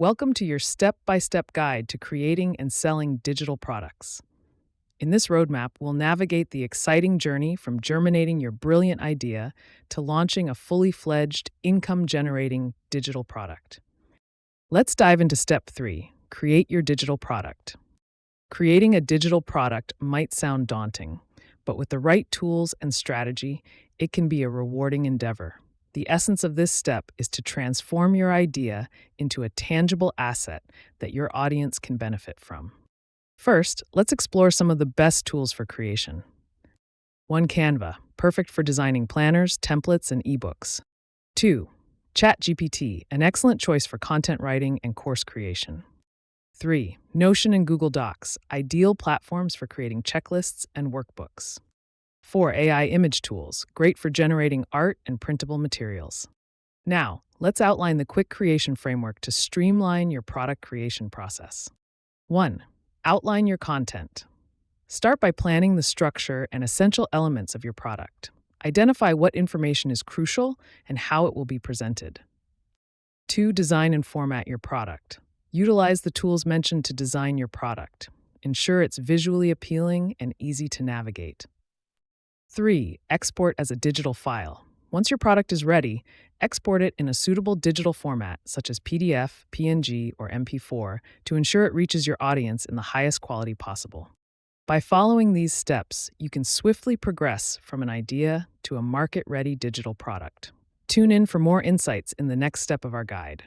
Welcome to your step-by-step guide to creating and selling digital products. In this roadmap, we'll navigate the exciting journey from germinating your brilliant idea to launching a fully fledged, income-generating digital product. Let's dive into step 3, create your digital product. Creating a digital product might sound daunting, but with the right tools and strategy, it can be a rewarding endeavor. The essence of this step is to transform your idea into a tangible asset that your audience can benefit from. First, let's explore some of the best tools for creation. 1. Canva, perfect for designing planners, templates, and ebooks. 2. ChatGPT, an excellent choice for content writing and course creation. 3. Notion and Google Docs, ideal platforms for creating checklists and workbooks. 4. AI image tools, great for generating art and printable materials. Now, let's outline the quick creation framework to streamline your product creation process. 1. Outline your content. Start by planning the structure and essential elements of your product. Identify what information is crucial and how it will be presented. 2. Design and format your product. Utilize the tools mentioned to design your product. Ensure it's visually appealing and easy to navigate. 3. Export as a digital file. Once your product is ready, export it in a suitable digital format such as PDF, PNG, or MP4 to ensure it reaches your audience in the highest quality possible. By following these steps, you can swiftly progress from an idea to a market-ready digital product. Tune in for more insights in the next step of our guide.